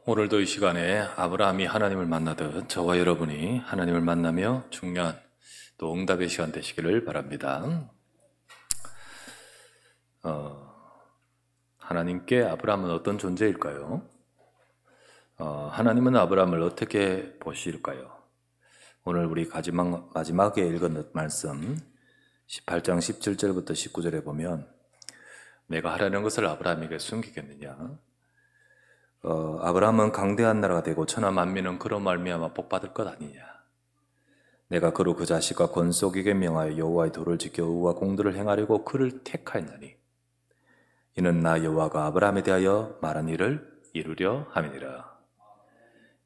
오늘도 이 시간에 아브라함이 하나님을 만나듯 저와 여러분이 하나님을 만나며 중요한 또 응답의 시간 되시기를 바랍니다. 하나님께 아브라함은 어떤 존재일까요? 하나님은 아브라함을 어떻게 보실까요? 오늘 우리 마지막에 읽은 말씀 18장 17절부터 19절에 보면 내가 하라는 것을 아브라함에게 숨기겠느냐? 아브라함은 강대한 나라가 되고 천하 만민은 그로 말미암아 복받을 것 아니냐. 내가 그로 그 자식과 권속에게 명하여 여호와의 도를 지켜 의와 공도를 행하려고 그를 택하였나니 이는 나 여호와가 아브라함에 대하여 말한 일을 이루려 함이니라.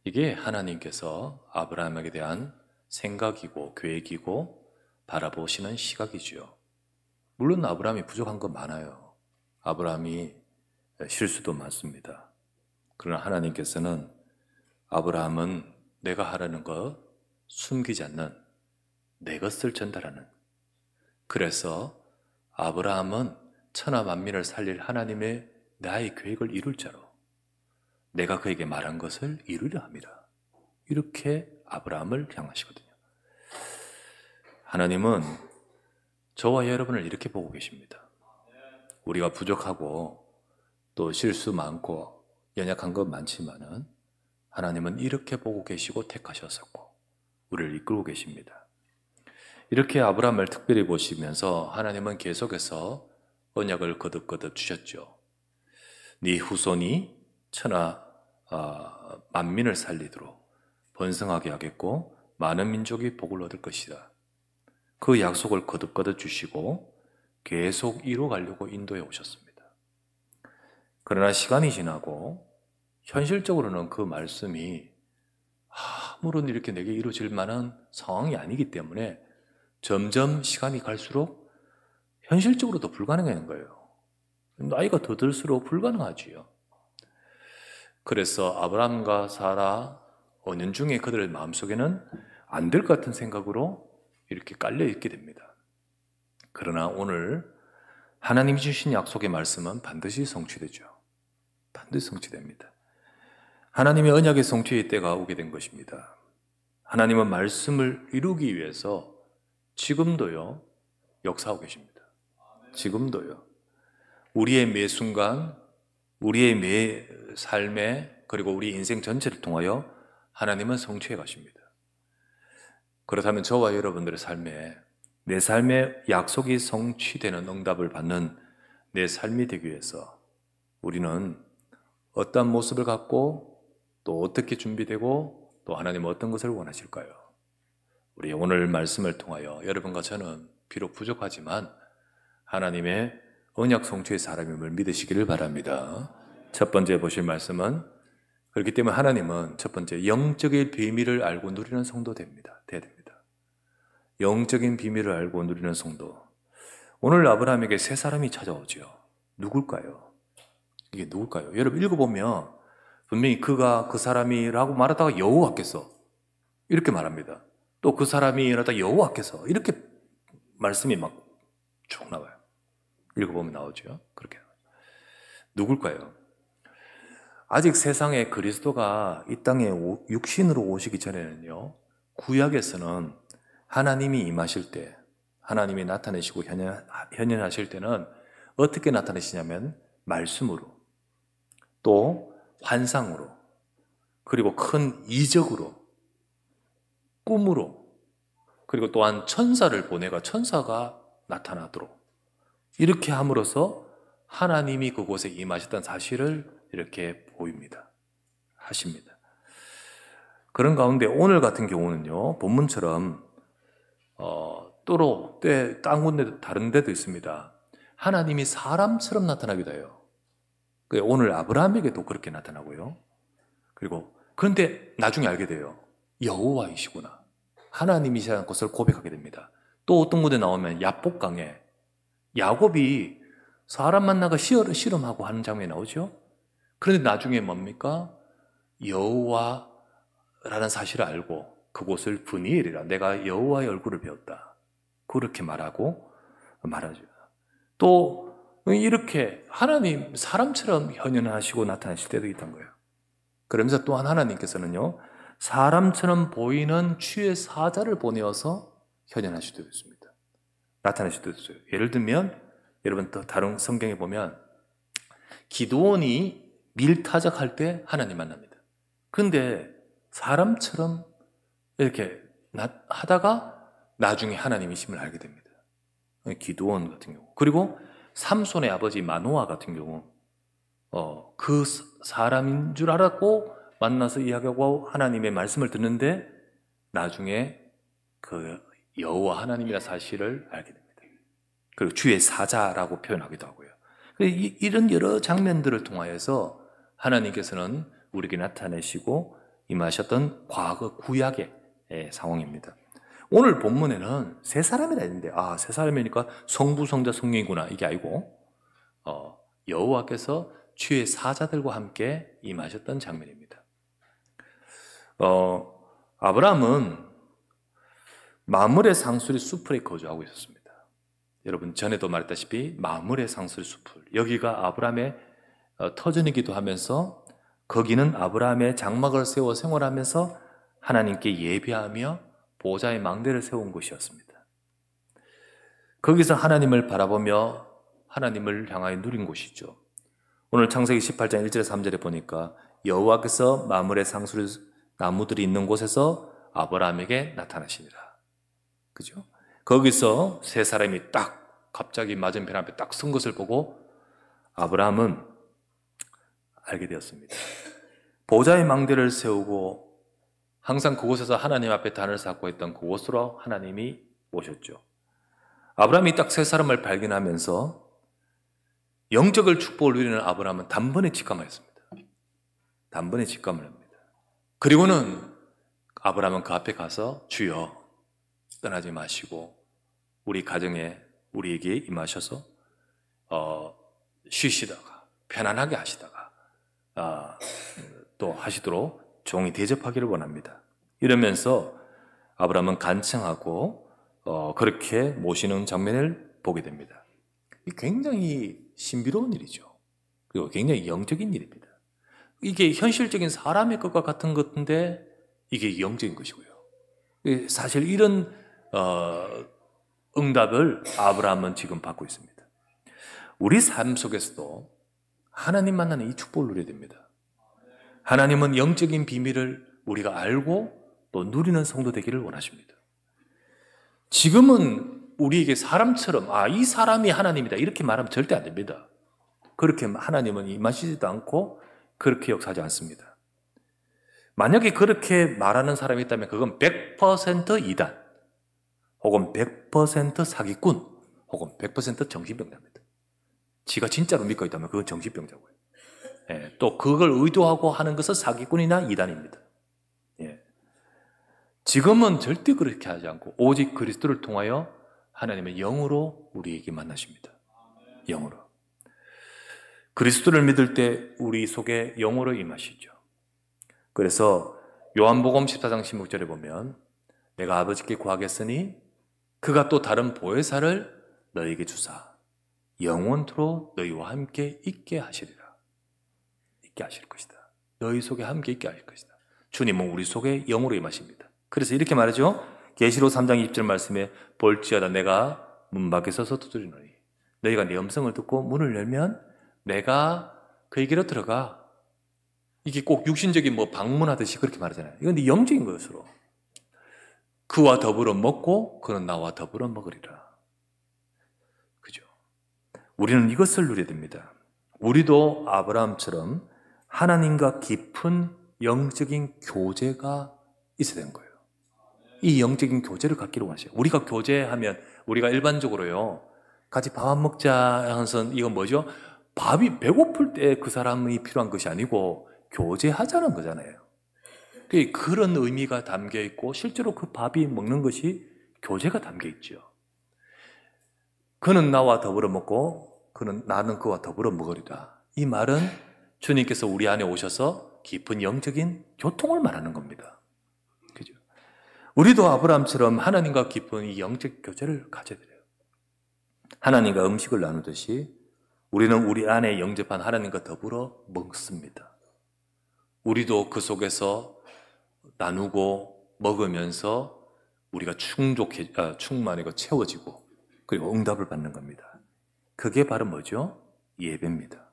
이게 하나님께서 아브라함에게 대한 생각이고 계획이고 바라보시는 시각이지요. 물론 아브라함이 부족한 건 많아요. 아브라함이 실수도 많습니다. 그러나 하나님께서는 아브라함은 내가 하라는 것 숨기지 않는 내 것을 전달하는, 그래서 아브라함은 천하 만민을 살릴 하나님의 나의 계획을 이룰 자로 내가 그에게 말한 것을 이루려 합니다. 이렇게 아브라함을 향하시거든요. 하나님은 저와 여러분을 이렇게 보고 계십니다. 우리가 부족하고 또 실수 많고 연약한 것 많지만은 하나님은 이렇게 보고 계시고 택하셨었고 우리를 이끌고 계십니다. 이렇게 아브라함을 특별히 보시면서 하나님은 계속해서 언약을 거듭거듭 주셨죠. 네 후손이 천하 만민을 살리도록 번성하게 하겠고 많은 민족이 복을 얻을 것이다. 그 약속을 거듭거듭 주시고 계속 이루어가려고 인도해 오셨습니다. 그러나 시간이 지나고 현실적으로는 그 말씀이 아무런 이렇게 내게 이루어질 만한 상황이 아니기 때문에 점점 시간이 갈수록 현실적으로도 불가능한 거예요. 나이가 더 들수록 불가능하지요. 그래서 아브라함과 사라 은연중에 그들의 마음속에는 안 될 것 같은 생각으로 이렇게 깔려 있게 됩니다. 그러나 오늘 하나님이 주신 약속의 말씀은 반드시 성취되죠. 반드시 성취됩니다. 하나님의 언약의 성취의 때가 오게 된 것입니다. 하나님은 말씀을 이루기 위해서 지금도요 역사하고 계십니다. 지금도요. 우리의 매 순간, 우리의 매 삶에, 그리고 우리 인생 전체를 통하여 하나님은 성취해 가십니다. 그렇다면 저와 여러분들의 삶에, 내 삶의 약속이 성취되는 응답을 받는 내 삶이 되기 위해서 우리는 어떤 모습을 갖고 또 어떻게 준비되고 또 하나님은 어떤 것을 원하실까요? 우리 오늘 말씀을 통하여 여러분과 저는 비록 부족하지만 하나님의 언약 성취의 사람임을 믿으시기를 바랍니다. 첫 번째 보실 말씀은, 그렇기 때문에 하나님은 첫 번째 영적인 비밀을 알고 누리는 성도 돼야 됩니다. 영적인 비밀을 알고 누리는 성도. 오늘 아브라함에게 세 사람이 찾아오죠. 누굴까요? 이게 누굴까요? 여러분 읽어보면 분명히 그가 그 사람이라고 말하다가 여호와께서 이렇게 말합니다. 또 그 사람이라다 여호와께서 이렇게 말씀이 막 쭉 나와요. 읽어보면 나오죠. 그렇게. 누굴까요? 아직 세상에 그리스도가 이 땅에 육신으로 오시기 전에는요, 구약에서는 하나님이 임하실 때, 하나님이 나타내시고 현현하실 때는 어떻게 나타내시냐면 말씀으로, 또 환상으로, 그리고 큰 이적으로, 꿈으로, 그리고 또한 천사를 보내가 천사가 나타나도록 이렇게 함으로써 하나님이 그곳에 임하셨다는 사실을 이렇게 보입니다. 하십니다. 그런 가운데 오늘 같은 경우는요, 본문처럼 또로 딴 군데 다른 데도 있습니다. 하나님이 사람처럼 나타나기도 해요. 오늘 아브라함에게도 그렇게 나타나고요. 그리고 그런데 나중에 알게 돼요. 여호와이시구나. 하나님이시라는 것을 고백하게 됩니다. 또 어떤 곳에 나오면 야복강에 야곱이 사람 만나가 씨름하고 하는 장면이 나오죠. 그런데 나중에 뭡니까? 여호와라는 사실을 알고 그곳을 브니엘이라, 내가 여호와의 얼굴을 배웠다, 그렇게 말하고 말하죠. 또 이렇게 하나님 사람처럼 현현하시고 나타나실 때도 있던 거예요. 그러면서 또한 하나님께서는요, 사람처럼 보이는 주의 사자를 보내어서 현현하시도 있습니다. 나타나시도 있어요. 예를 들면 여러분 또 다른 성경에 보면 기드온이 밀타작할 때 하나님 만납니다. 그런데 사람처럼 이렇게 하다가 나중에 하나님이심을 알게 됩니다. 기드온 같은 경우. 그리고 삼손의 아버지 마노아 같은 경우 그 사람인 줄 알았고 만나서 이야기하고 하나님의 말씀을 듣는데 나중에 그 여호와 하나님이라 사실을 알게 됩니다. 그리고 주의 사자라고 표현하기도 하고요. 이런 여러 장면들을 통하여서 하나님께서는 우리에게 나타내시고 임하셨던 과거 구약의 상황입니다. 오늘 본문에는 세 사람이라 했는데 세 사람이니까 성부, 성자, 성령이구나 이게 아니고 여호와께서 주의 사자들과 함께 임하셨던 장면입니다. 아브라함은 마므레 상수리 수풀에 거주하고 있었습니다. 여러분 전에도 말했다시피 마므레 상수리 수풀, 여기가 아브라함의 터전이기도 하면서 거기는 아브라함의 장막을 세워 생활하면서 하나님께 예배하며 보좌의 망대를 세운 곳이었습니다. 거기서 하나님을 바라보며 하나님을 향하여 누린 곳이죠. 오늘 창세기 18장 1절에 3절에 보니까 여호와께서 마므레 상수리 나무들이 있는 곳에서 아브라함에게 나타나시니라. 그죠? 거기서 세 사람이 딱 갑자기 맞은편 앞에 딱 선 것을 보고 아브라함은 알게 되었습니다. 보좌의 망대를 세우고 항상 그곳에서 하나님 앞에 단을 쌓고 있던 그곳으로 하나님이 오셨죠. 아브라함이 딱 세 사람을 발견하면서 영적을 축복을 누리는 아브라함은 단번에 직감하였습니다. 단번에 직감을 합니다. 그리고는 아브라함은 그 앞에 가서 주여 떠나지 마시고 우리 가정에 우리에게 임하셔서 쉬시다가 편안하게 하시다가 또 하시도록 종이 대접하기를 원합니다. 이러면서 아브라함은 간청하고 그렇게 모시는 장면을 보게 됩니다. 굉장히 신비로운 일이죠. 그리고 굉장히 영적인 일입니다. 이게 현실적인 사람의 것과 같은 것인데 이게 영적인 것이고요. 사실 이런 응답을 아브라함은 지금 받고 있습니다. 우리 삶 속에서도 하나님 만나는 이 축복을 누려야 됩니다. 하나님은 영적인 비밀을 우리가 알고 또 누리는 성도 되기를 원하십니다. 지금은 우리에게 사람처럼 이 사람이 하나님이다 이렇게 말하면 절대 안 됩니다. 그렇게 하나님은 임하시지도 않고 그렇게 역사하지 않습니다. 만약에 그렇게 말하는 사람이 있다면 그건 100% 이단 혹은 100% 사기꾼 혹은 100% 정신병자입니다. 지가 진짜로 믿고 있다면 그건 정신병자고요. 또 그걸 의도하고 하는 것은 사기꾼이나 이단입니다. 지금은 절대 그렇게 하지 않고 오직 그리스도를 통하여 하나님의 영으로 우리에게 만나십니다. 영으로. 그리스도를 믿을 때 우리 속에 영으로 임하시죠. 그래서 요한복음 14장 16절에 보면 내가 아버지께 구하겠으니 그가 또 다른 보혜사를 너희에게 주사 영원토록 너희와 함께 있게 하시리라. 있게 하실 것이다. 너희 속에 함께 있게 하실 것이다. 주님은 우리 속에 영으로 임하십니다. 그래서 이렇게 말하죠. 계시록 3장 20절 말씀에 볼지어다 내가 문 밖에 서서 두드리노니 너희가 내 음성을 듣고 문을 열면 내가 그에게로 들어가. 이게 꼭 육신적인 방문하듯이 그렇게 말하잖아요. 이건 영적인 것으로 그와 더불어 먹고 그는 나와 더불어 먹으리라. 그죠? 우리는 이것을 누려야 됩니다. 우리도 아브라함처럼 하나님과 깊은 영적인 교제가 있어야 되는 거예요. 이 영적인 교제를 갖기로 하셔요. 우리가 교제하면 우리가 일반적으로요 같이 밥 안 먹자 하면서 이건 뭐죠? 밥이 배고플 때 그 사람이 필요한 것이 아니고 교제하자는 거잖아요. 그런 의미가 담겨 있고 실제로 그 밥이 먹는 것이 교제가 담겨 있죠. 그는 나와 더불어 먹고 나는 그와 더불어 먹으리라. 이 말은 주님께서 우리 안에 오셔서 깊은 영적인 교통을 말하는 겁니다. 그죠? 우리도 아브라함처럼 하나님과 깊은 이 영적 교제를 가져야 돼요. 하나님과 음식을 나누듯이 우리는 우리 안에 영접한 하나님과 더불어 먹습니다. 우리도 그 속에서 나누고 먹으면서 우리가 충만하고 채워지고 그리고 응답을 받는 겁니다. 그게 바로 뭐죠? 예배입니다.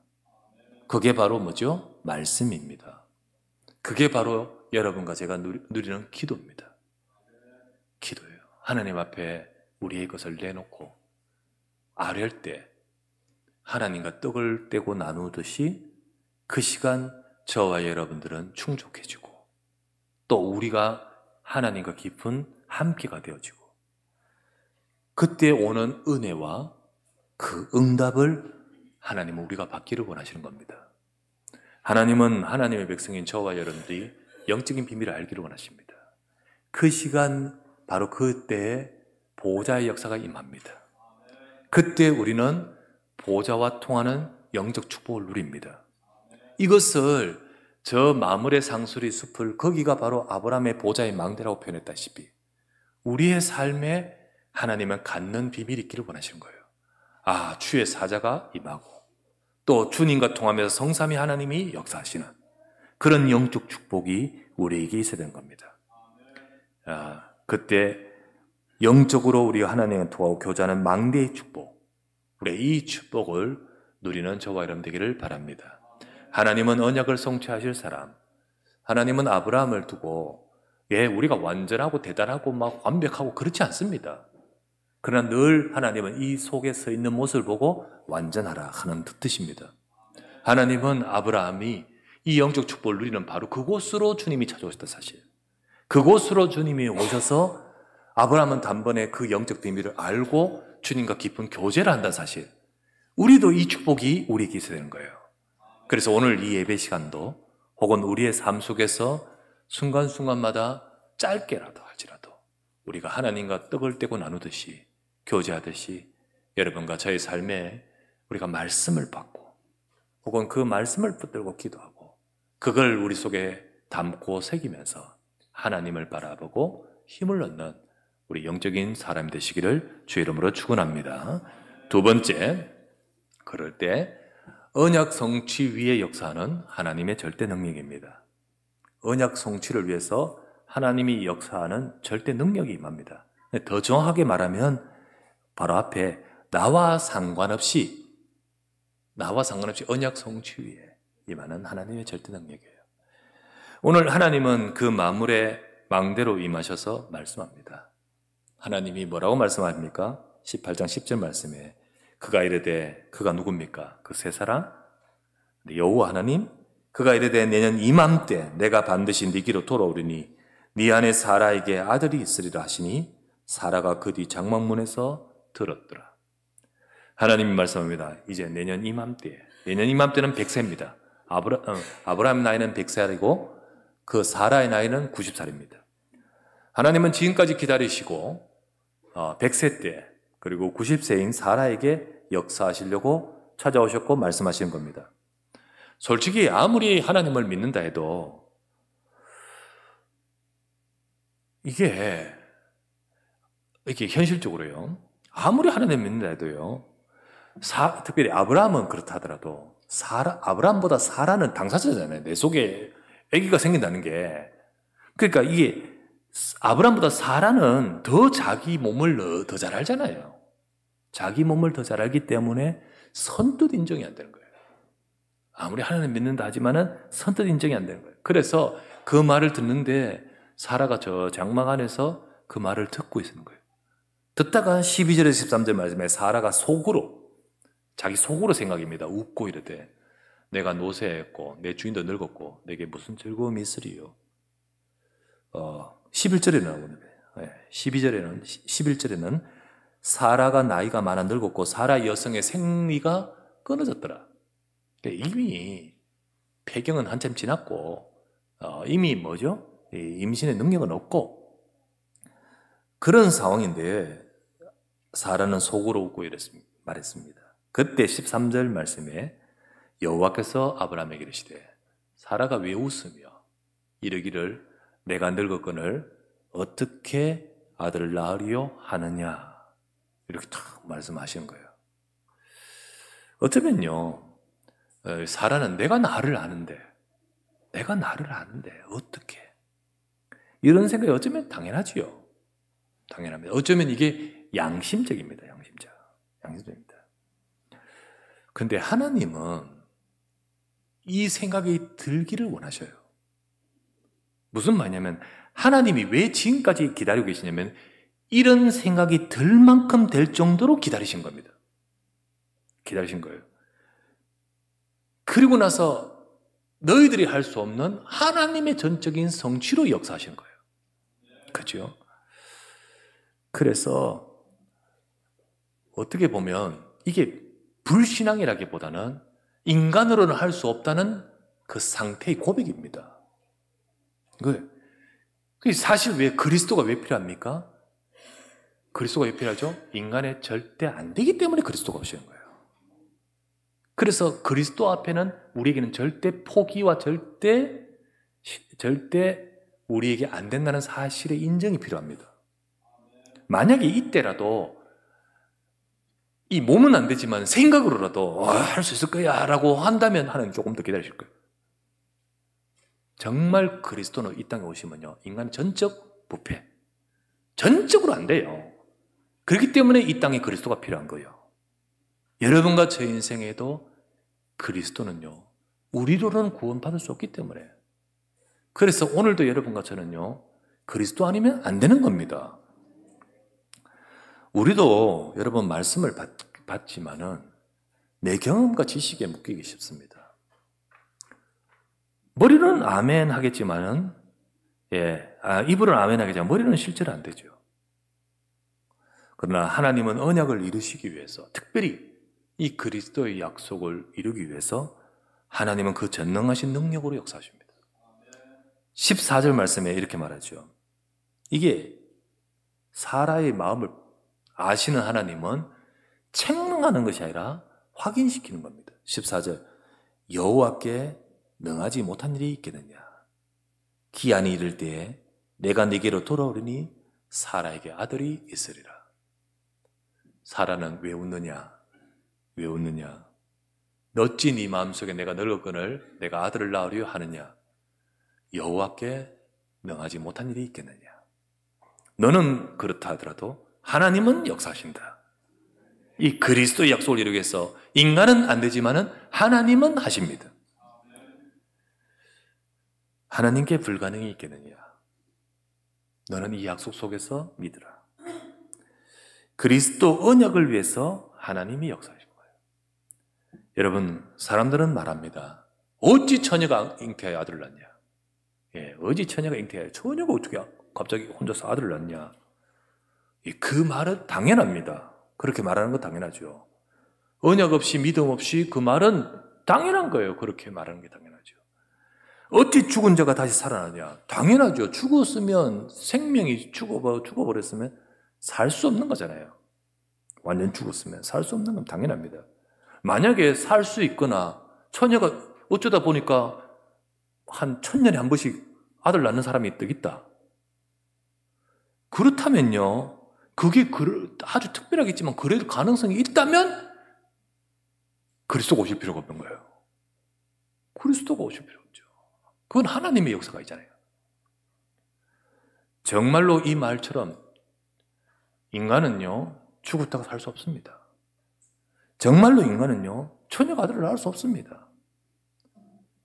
그게 바로 뭐죠? 말씀입니다. 그게 바로 여러분과 제가 누리는 기도입니다. 기도예요. 하나님 앞에 우리의 것을 내놓고 아뢰할 때 하나님과 떡을 떼고 나누듯이 그 시간 저와 여러분들은 충족해지고 또 우리가 하나님과 깊은 함께가 되어지고 그때 오는 은혜와 그 응답을 하나님은 우리가 받기를 원하시는 겁니다. 하나님은 하나님의 백성인 저와 여러분들이 영적인 비밀을 알기를 원하십니다. 그 시간 바로 그때에 보호자의 역사가 임합니다. 그때 우리는 보호자와 통하는 영적 축복을 누립니다. 이것을 저 마물의 상수리 숲을 거기가 바로 아브라함의 보호자의 망대라고 표현했다시피 우리의 삶에 하나님은 갖는 비밀이 있기를 원하시는 거예요. 아, 주의 사자가 임하고 또 주님과 통하면서 성삼위 하나님이 역사하시는 그런 영적 축복이 우리에게 있어야 되는 겁니다. 그때 영적으로 우리가 하나님과 통하고 교제하는 망대의 축복, 우리 이 축복을 누리는 저와 여러분 되기를 바랍니다. 하나님은 언약을 성취하실 사람, 하나님은 아브라함을 두고 우리가 완전하고 대단하고 막 완벽하고 그렇지 않습니다. 그러나 늘 하나님은 이 속에 서 있는 모습을 보고 완전하라 하는 뜻입니다. 하나님은 아브라함이 이 영적 축복을 누리는 바로 그곳으로 주님이 찾아오셨다 사실. 그곳으로 주님이 오셔서 아브라함은 단번에 그 영적 비밀을 알고 주님과 깊은 교제를 한다는 사실. 우리도 이 축복이 우리에게 있어야 되는 거예요. 그래서 오늘 이 예배 시간도 혹은 우리의 삶 속에서 순간순간마다 짧게라도 할지라도 우리가 하나님과 떡을 떼고 나누듯이 교제하듯이 여러분과 저의 삶에 우리가 말씀을 받고 혹은 그 말씀을 붙들고 기도하고 그걸 우리 속에 담고 새기면서 하나님을 바라보고 힘을 얻는 우리 영적인 사람이 되시기를 주의 이름으로 축원합니다. 두 번째, 그럴 때 언약 성취 위에 역사하는 하나님의 절대 능력입니다. 언약 성취를 위해서 하나님이 역사하는 절대 능력이 임합니다. 더 정확하게 말하면 바로 앞에 나와 상관없이 언약 성취 위에 임하는 하나님의 절대 능력이에요. 오늘 하나님은 그 만물의 망대로 임하셔서 말씀합니다. 하나님이 뭐라고 말씀합니까? 18장 10절 말씀에 그가 이르되 그가 누굽니까? 그 세 사람? 여호와 하나님? 그가 이르되 내년 이맘때 내가 반드시 네게로 돌아오리니 네 안에 사라에게 아들이 있으리라 하시니 사라가 그 뒤 장막문에서 들었더라. 하나님이 말씀합니다. 이제 내년 이맘때는 100세입니다. 아브라함의 나이는 100살이고 그 사라의 나이는 90살입니다. 하나님은 지금까지 기다리시고 100세 때 그리고 90세인 사라에게 역사하시려고 찾아오셨고 말씀하시는 겁니다. 솔직히 아무리 하나님을 믿는다 해도 이게 현실적으로요. 아무리 하나님 믿는다 해도요. 특별히 아브라함은 그렇다 하더라도 아브라함보다 사라는 당사자잖아요. 내 속에 아기가 생긴다는 게. 그러니까 이게 아브라함보다 사라는 더 자기 몸을 더 잘 알잖아요. 자기 몸을 더 잘 알기 때문에 선뜻 인정이 안 되는 거예요. 아무리 하나님 믿는다 하지만은 선뜻 인정이 안 되는 거예요. 그래서 그 말을 듣는데 사라가 저 장막 안에서 그 말을 듣고 있는 거예요. 듣다가 12절에서 13절 말씀에 사라가 자기 속으로 생각입니다. 웃고 이르되 내가 노쇠했고 내 주인도 늙었고 내게 무슨 즐거움이 있으리요. 11절에 나오는 거예요. 11절에는 사라가 나이가 많아 늙었고 사라 여성의 생리가 끊어졌더라. 이미 폐경은 한참 지났고 이미 뭐죠? 임신의 능력은 없고 그런 상황인데 사라는 속으로 웃고 말했습니다. 그때 13절 말씀에 여호와께서 아브라함에게 이르시되 사라가 왜 웃으며 이르기를 내가 늙었거늘 어떻게 아들을 낳으리요 하느냐 이렇게 탁 말씀하시는 거예요. 어쩌면요 사라는 내가 나를 아는데 내가 나를 아는데 어떻게? 이런 생각이 어쩌면 당연하지요. 당연합니다. 어쩌면 이게 양심적입니다. 양심적입니다. 그런데 하나님은 이 생각이 들기를 원하셔요. 무슨 말이냐면 하나님이 왜 지금까지 기다리고 계시냐면 이런 생각이 들 만큼 될 정도로 기다리신 겁니다. 기다리신 거예요. 그리고 나서 너희들이 할 수 없는 하나님의 전적인 성취로 역사하시는 거예요. 그렇죠? 그래서 어떻게 보면 이게 불신앙이라기보다는 인간으로는 할 수 없다는 그 상태의 고백입니다. 사실 왜 그리스도가 왜 필요합니까? 그리스도가 왜 필요하죠? 인간의 절대 안 되기 때문에 그리스도가 오시는 거예요. 그래서 그리스도 앞에는 우리에게는 절대 포기와 절대 우리에게 안 된다는 사실의 인정이 필요합니다. 만약에 이때라도 이 몸은 안 되지만 생각으로라도 할 수 있을 거야 라고 한다면 하나님 조금 더 기다리실 거예요. 정말 그리스도는 이 땅에 오시면요, 인간의 전적 부패, 전적으로 안 돼요. 그렇기 때문에 이 땅에 그리스도가 필요한 거예요. 여러분과 제 인생에도 그리스도는요, 우리로는 구원받을 수 없기 때문에. 그래서 오늘도 여러분과 저는요, 그리스도 아니면 안 되는 겁니다. 우리도 여러분 말씀을 받지만은 내 경험과 지식에 묶이기 쉽습니다. 머리는 아멘 하겠지만은, 입으로는 아멘 하겠지만 머리는 실제로 안 되죠. 그러나 하나님은 언약을 이루시기 위해서, 특별히 이 그리스도의 약속을 이루기 위해서 하나님은 그 전능하신 능력으로 역사하십니다. 14절 말씀에 이렇게 말하죠. 이게 사라의 마음을 아시는 하나님은 책망하는 것이 아니라 확인시키는 겁니다. 14절, 여호와께 능하지 못한 일이 있겠느냐? 기한이 이를 때에 내가 네게로 돌아오리니 사라에게 아들이 있으리라. 사라는 왜 웃느냐? 왜 웃느냐? 어찌 네 마음속에 내가 늙었거늘 내가 아들을 낳으려 하느냐? 여호와께 능하지 못한 일이 있겠느냐? 너는 그렇다 하더라도 하나님은 역사하신다. 이 그리스도의 약속을 이루기 위해서 인간은 안 되지만은 하나님은 하십니다. 하나님께 불가능이 있겠느냐? 너는 이 약속 속에서 믿으라. 그리스도 언약을 위해서 하나님이 역사하신 거예요. 여러분, 사람들은 말합니다. 어찌 처녀가 잉태하여 아들을 낳냐? 어찌 처녀가 잉태하여 처녀가 어떻게 갑자기 혼자서 아들을 낳냐? 그 말은 당연합니다. 그렇게 말하는 건 당연하죠. 언약 없이 믿음 없이 그 말은 당연한 거예요. 그렇게 말하는 게 당연하죠. 어찌 죽은 자가 다시 살아나냐? 당연하죠. 죽었으면 생명이 죽어버렸으면 살 수 없는 거잖아요. 완전 죽었으면 살 수 없는 건 당연합니다. 만약에 살 수 있거나 처녀가 어쩌다 보니까 한 1000년에 한 번씩 아들 낳는 사람이 있다. 그렇다면요, 그게 아주 특별하겠지만 그럴 가능성이 있다면 그리스도가 오실 필요가 없는 거예요. 그리스도가 오실 필요 없죠. 그건 하나님의 역사가 있잖아요. 정말로 이 말처럼 인간은요, 죽었다가 살 수 없습니다. 정말로 인간은요, 처녀가 아들을 낳을 수 없습니다.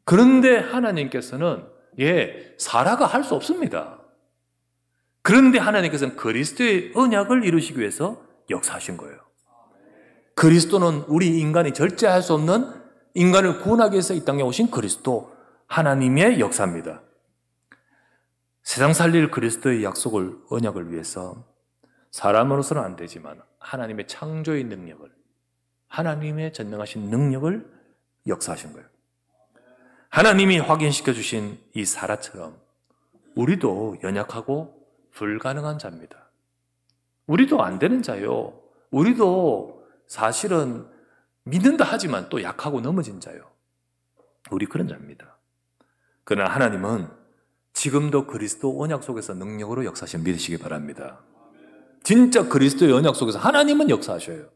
그런데 하나님께서는 사라가 할 수 없습니다. 그런데 하나님께서는 그리스도의 언약을 이루시기 위해서 역사하신 거예요. 그리스도는 우리 인간이 절제할 수 없는 인간을 구원하기 위해서 이 땅에 오신 그리스도, 하나님의 역사입니다. 세상 살릴 그리스도의 약속을, 언약을 위해서 사람으로서는 안 되지만 하나님의 창조의 능력을, 하나님의 전능하신 능력을 역사하신 거예요. 하나님이 확인시켜 주신 이 사라처럼 우리도 연약하고 불가능한 자입니다. 우리도 안 되는 자요. 우리도 사실은 믿는다 하지만 또 약하고 넘어진 자요. 우리 그런 자입니다. 그러나 하나님은 지금도 그리스도 언약 속에서 능력으로 역사하시는 믿으시기 바랍니다. 진짜 그리스도의 언약 속에서 하나님은 역사하셔요.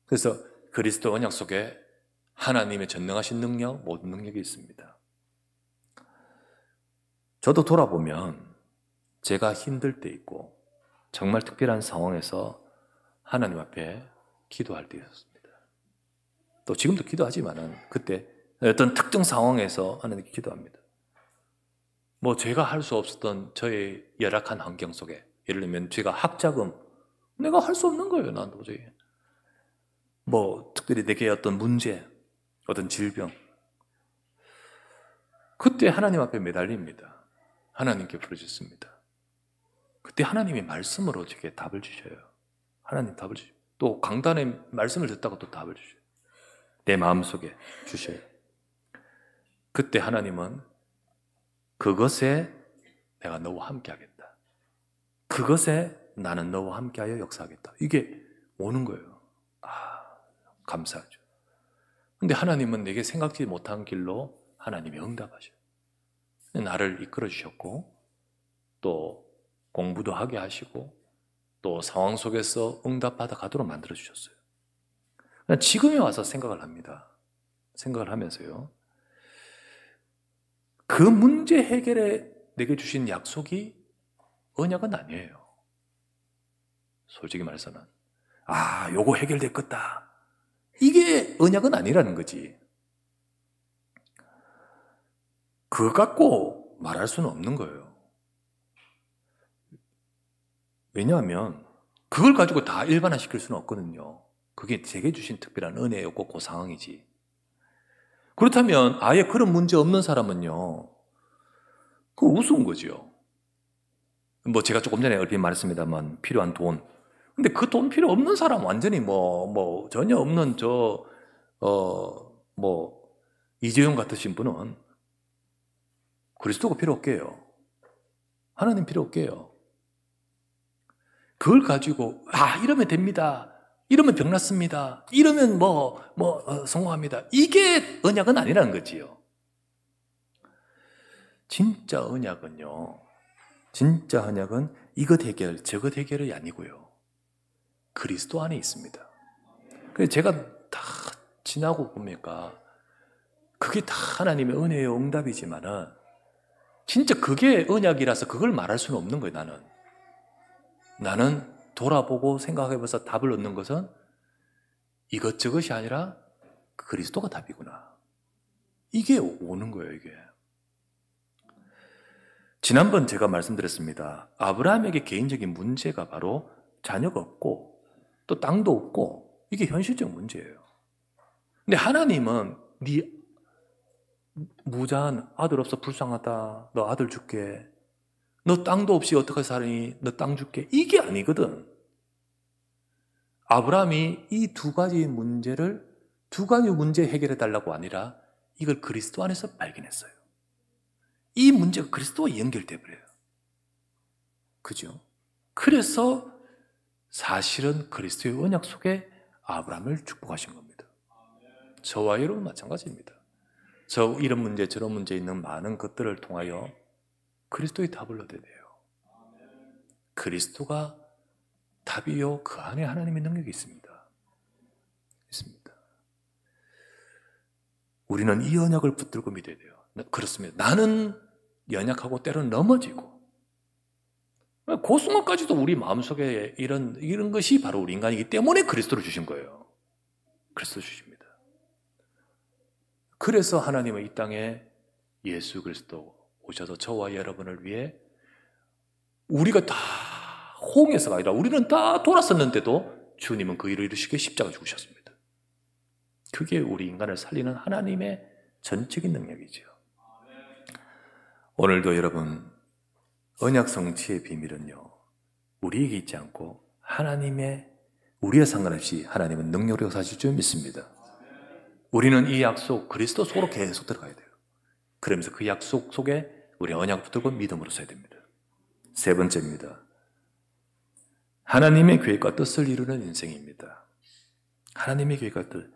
그래서 그리스도 언약 속에 하나님의 전능하신 능력, 모든 능력이 있습니다. 저도 돌아보면 제가 힘들 때 있고 정말 특별한 상황에서 하나님 앞에 기도할 때 있었습니다. 또 지금도 기도하지만은 그때 어떤 특정 상황에서 하나님께 기도합니다. 뭐 제가 할 수 없었던 저의 열악한 환경 속에, 예를 들면 제가 학자금, 내가 할 수 없는 거예요. 난 도저히. 뭐 특별히 내게 어떤 문제, 어떤 질병, 그때 하나님 앞에 매달립니다. 하나님께 부르짖습니다. 그때 하나님이 말씀으로 제게 답을 주셔요. 하나님 답을 주셔요. 또 강단의 말씀을 듣다가 또 답을 주셔요. 내 마음속에 주셔요. 그때 하나님은 그것에 내가 너와 함께하겠다. 그것에 나는 너와 함께하여 역사하겠다. 이게 오는 거예요. 감사하죠. 근데 하나님은 내게 생각지 못한 길로 하나님이 응답하셔요. 나를 이끌어 주셨고 또 공부도 하게 하시고 또 상황 속에서 응답받아 가도록 만들어 주셨어요. 지금에 와서 생각을 합니다. 생각을 하면서요. 그 문제 해결에 내게 주신 약속이 언약은 아니에요. 솔직히 말해서는 요거 해결됐겠다. 이게 언약은 아니라는 거지. 그거 갖고 말할 수는 없는 거예요. 왜냐하면 그걸 가지고 다 일반화시킬 수는 없거든요. 그게 제게 주신 특별한 은혜였고 그 상황이지. 그렇다면 아예 그런 문제 없는 사람은요, 그거 우스운 거지요. 뭐 제가 조금 전에 얼핏 말했습니다만 필요한 돈. 근데 그 돈 필요 없는 사람 완전히 전혀 없는 이재용 같으신 분은 그리스도가 필요 없게요. 하나님 필요 없게요. 그걸 가지고 이러면 됩니다. 이러면 병 났습니다. 이러면 성공합니다. 이게 언약은 아니라는 거지요. 진짜 언약은요. 진짜 언약은 이것 해결, 저것 해결이 아니고요. 그리스도 안에 있습니다. 그래서 제가 다 지나고 보니까 그게 다 하나님의 은혜의 응답이지만은 진짜 그게 언약이라서 그걸 말할 수는 없는 거예요. 나는 돌아보고 생각해봐서 답을 얻는 것은 이것저것이 아니라 그리스도가 답이구나. 이게 오는 거예요, 이게. 지난번 제가 말씀드렸습니다. 아브라함에게 개인적인 문제가 바로 자녀가 없고 또 땅도 없고 이게 현실적 문제예요. 근데 하나님은 네 무자한 아들 없어 불쌍하다. 너 아들 줄게. 너 땅도 없이 어떻게 살니? 너 땅 줄게. 이게 아니거든. 아브라함이 이 두 가지 문제 해결해 달라고 아니라 이걸 그리스도 안에서 발견했어요. 이 문제가 그리스도와 연결돼 버려요. 그죠? 그래서 사실은 그리스도의 언약 속에 아브라함을 축복하신 겁니다. 저와 여러분 마찬가지입니다. 저 이런 문제 저런 문제 있는 많은 것들을 통하여 그리스도의 답을 얻어야 돼요. 그리스도가 답이요 그 안에 하나님의 능력이 있습니다. 우리는 이 언약을 붙들고 믿어야 돼요. 그렇습니다. 나는 연약하고 때로는 넘어지고 그 순간까지도 우리 마음속에 이런 것이 바로 우리 인간이기 때문에 그리스도를 주신 거예요. 그리스도 주십니다. 그래서 하나님은 이 땅에 예수 그리스도 오셔서 저와 여러분을 위해 우리가 다 호응해서가 아니라 우리는 다 돌았었는데도 주님은 그 일을 이루시기에 십자가 죽으셨습니다. 그게 우리 인간을 살리는 하나님의 전적인 능력이죠. 오늘도 여러분 언약 성취의 비밀은요 우리에게 있지 않고 우리와 상관없이 하나님은 능력으로 사실 줄 믿습니다. 우리는 이 약속 그리스도 속으로 계속 들어가야 돼요. 그러면서 그 약속 속에 우리 언약 붙들고 믿음으로 서야 됩니다. 세 번째입니다. 하나님의 계획과 뜻을 이루는 인생입니다. 하나님의 계획과 뜻.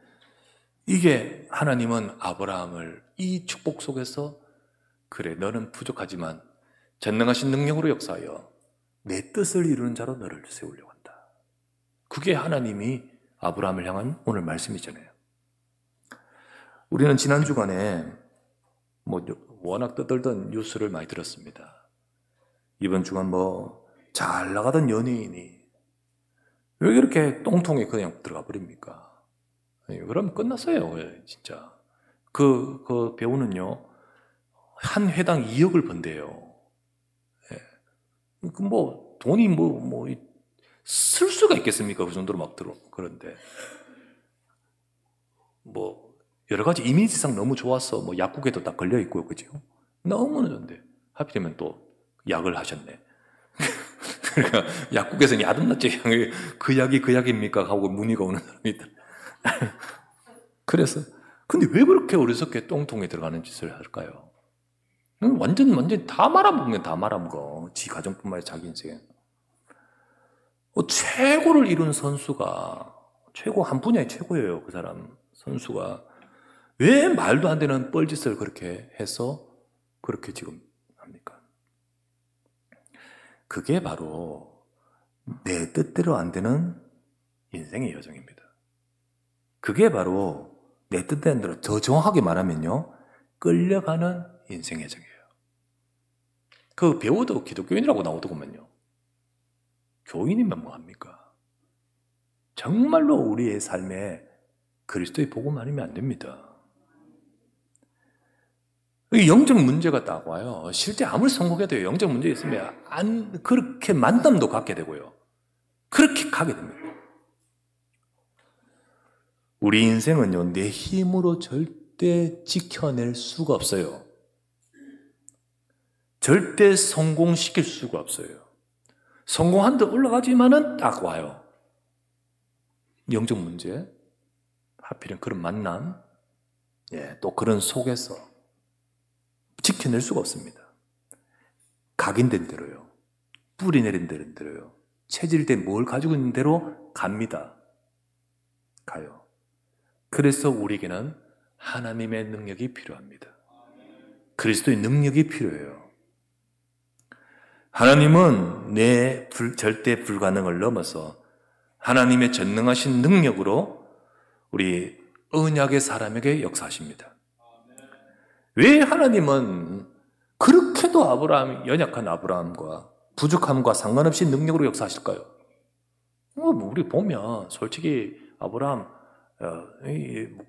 이게 하나님은 아브라함을 이 축복 속에서 그래 너는 부족하지만 전능하신 능력으로 역사하여 내 뜻을 이루는 자로 너를 세우려고 한다. 그게 하나님이 아브라함을 향한 오늘 말씀이잖아요. 우리는 지난 주간에 뭐 워낙 떠들던 뉴스를 많이 들었습니다. 이번 주간 뭐 잘 나가던 연예인이 왜 그렇게 똥통에 그냥 들어가 버립니까? 그럼 끝났어요, 진짜. 그 배우는요, 한 회당 2억을 번대요. 예. 뭐 돈이 쓸 수가 있겠습니까? 그 정도로 막 들어. 그런데 뭐 여러 가지 이미지상 너무 좋았어. 뭐 약국에도 딱 걸려 있고요, 그죠? 너무 좋은데 하필이면 또 약을 하셨네. 그러니까 약국에서는 야듬났지. 그 약이 그 약입니까? 하고 문의가 오는 사람이 있다. 그래서 근데 왜 그렇게 어리석게 똥통에 들어가는 짓을 할까요? 완전 다 말아먹는 다 말아먹어. 지 가정뿐만 아니라 자기 인생. 최고를 이룬 선수가 최고 한 분야의 최고예요. 그 사람 선수가 왜 말도 안 되는 뻘짓을 그렇게 해서 그렇게 지금 합니까? 그게 바로 내 뜻대로 안 되는 인생의 여정입니다. 그게 바로 내 뜻대로 안 되는, 더 정확하게 말하면요, 끌려가는 인생의 여정이에요. 그 배우도 기독교인이라고 나오더구만요. 교인이면 뭐합니까? 정말로 우리의 삶에 그리스도의 복음 아니면 안 됩니다. 영적 문제가 딱 와요. 실제 아무리 성공해도 영적 문제 있으면 그렇게 만담도 갖게 되고요. 그렇게 가게 됩니다. 우리 인생은요, 내 힘으로 절대 지켜낼 수가 없어요. 절대 성공시킬 수가 없어요. 성공한 데 올라가지만은 딱 와요. 영적 문제, 하필은 그런 만남, 또 그런 속에서 지켜낼 수가 없습니다. 각인된 대로요. 뿌리 내린 대로요. 체질된 뭘 가지고 있는 대로 갑니다. 가요. 그래서 우리에게는 하나님의 능력이 필요합니다. 그리스도의 능력이 필요해요. 하나님은 내 절대 불가능을 넘어서 하나님의 전능하신 능력으로 우리 언약의 사람에게 역사하십니다. 왜 하나님은 그렇게도 연약한 아브라함과 부족함과 상관없이 능력으로 역사하실까요? 우리 보면 솔직히 아브라함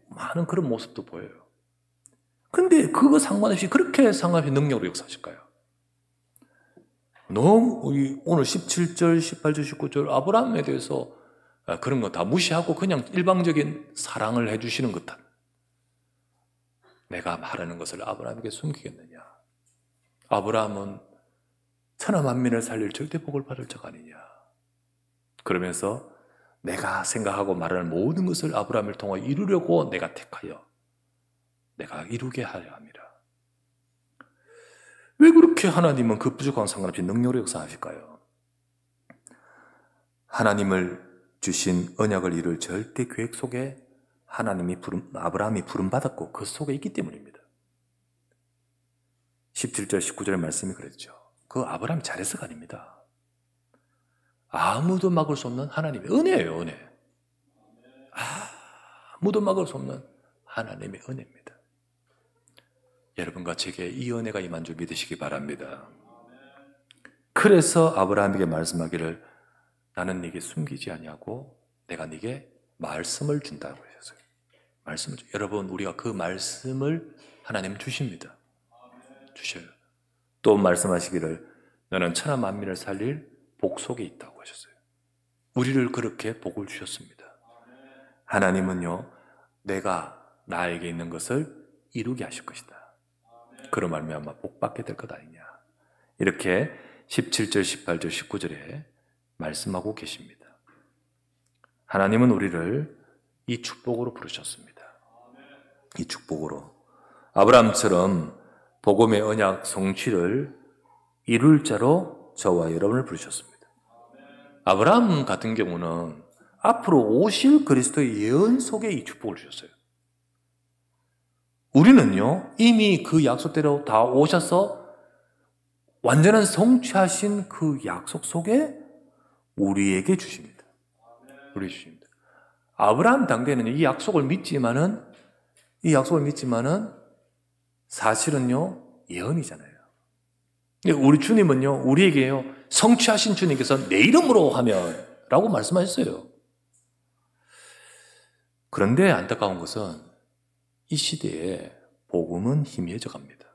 많은 그런 모습도 보여요. 근데 그거 상관없이 그렇게 상관없이 능력으로 역사하실까요? 너무 오늘 17절, 18절, 19절 아브라함에 대해서 그런 거 다 무시하고 그냥 일방적인 사랑을 해주시는 것 같아. 내가 말하는 것을 아브라함에게 숨기겠느냐? 아브라함은 천하 만민을 살릴 절대 복을 받을 자가 아니냐? 그러면서 내가 생각하고 말하는 모든 것을 아브라함을 통해 이루려고 내가 택하여 내가 이루게 하려 합니다. 왜 그렇게 하나님은 그 부족한 상관없이 능력으로 역사하실까요? 하나님을 주신 언약을 이룰 절대 계획 속에 아브라함이 부름받았고 그 속에 있기 때문입니다. 17절, 19절의 말씀이 그랬죠. 그 아브라함이 잘해서가 아닙니다. 아무도 막을 수 없는 하나님의 은혜예요, 은혜. 아무도 막을 수 없는 하나님의 은혜입니다. 여러분과 제게 이 은혜가 임한 줄 믿으시기 바랍니다. 그래서 아브라함에게 말씀하기를 나는 네게 숨기지 아니하고 내가 네게 말씀을 준다고 하셨어요. 말씀을 여러분 우리가 그 말씀을 하나님 주십니다. 주셔요. 또 말씀하시기를 너는 천하 만민을 살릴 복 속에 있다고 하셨어요. 우리를 그렇게 복을 주셨습니다. 하나님은요 내가 나에게 있는 것을 이루게 하실 것이다. 그런 말미암아 복받게 될 것 아니냐. 이렇게 17절, 18절, 19절에 말씀하고 계십니다. 하나님은 우리를 이 축복으로 부르셨습니다. 이 축복으로 아브라함처럼 복음의 언약 성취를 이룰 자로 저와 여러분을 부르셨습니다. 아브라함 같은 경우는 앞으로 오실 그리스도의 예언 속에 이 축복을 주셨어요. 우리는요 이미 그 약속대로 다 오셔서 완전한 성취하신 그 약속 속에 우리에게 주십니다. 우리에게 주십니다. 아브라함 당대는 이 약속을 믿지만은 사실은요, 예언이잖아요. 우리 주님은요, 우리에게요, 성취하신 주님께서 내 이름으로 하면 라고 말씀하셨어요. 그런데 안타까운 것은 이 시대에 복음은 희미해져 갑니다.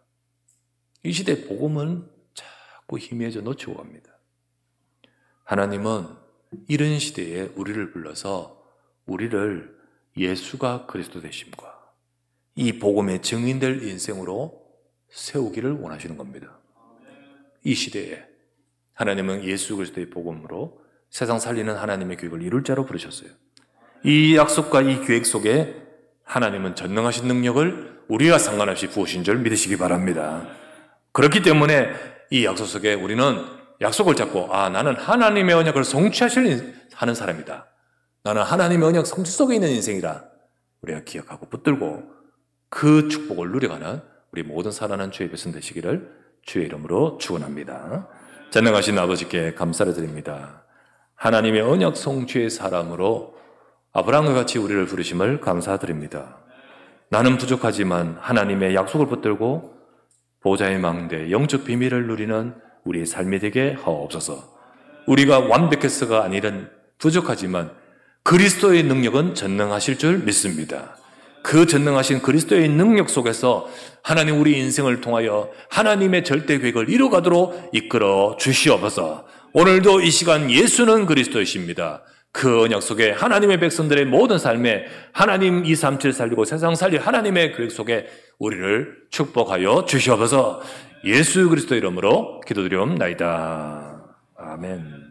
이 시대의 복음은 자꾸 희미해져 놓치고 갑니다. 하나님은 이런 시대에 우리를 불러서 우리를 예수가 그리스도 되심과 이 복음의 증인될 인생으로 세우기를 원하시는 겁니다. 이 시대에 하나님은 예수 그리스도의 복음으로 세상 살리는 하나님의 계획을 이룰 자로 부르셨어요. 이 약속과 이 계획 속에 하나님은 전능하신 능력을 우리와 상관없이 부으신 줄 믿으시기 바랍니다. 그렇기 때문에 이 약속 속에 우리는 약속을 잡고 나는 하나님의 언약을 성취하는 사람이다. 나는 하나님의 언약 성취 속에 있는 인생이다. 우리가 기억하고 붙들고 그 축복을 누려가는 우리 모든 살아난 주의 백성 되시기를 주의 이름으로 축원합니다. 전능하신 아버지께 감사를 드립니다. 하나님의 언약 성취의 사람으로 아브라함과 같이 우리를 부르심을 감사드립니다. 나는 부족하지만 하나님의 약속을 붙들고 보좌의 망대 영적 비밀을 누리는 우리의 삶이 되게 하옵소서. 우리가 완벽해서가 아니란 부족하지만 그리스도의 능력은 전능하실 줄 믿습니다. 그 전능하신 그리스도의 능력 속에서 하나님 우리 인생을 통하여 하나님의 절대 계획을 이루어가도록 이끌어 주시옵소서. 오늘도 이 시간 예수는 그리스도이십니다. 그 언약 속에 하나님의 백성들의 모든 삶에 하나님 237 살리고 세상 살릴 하나님의 계획 속에 우리를 축복하여 주시옵소서. 예수 그리스도 이름으로 기도드리옵나이다. 아멘.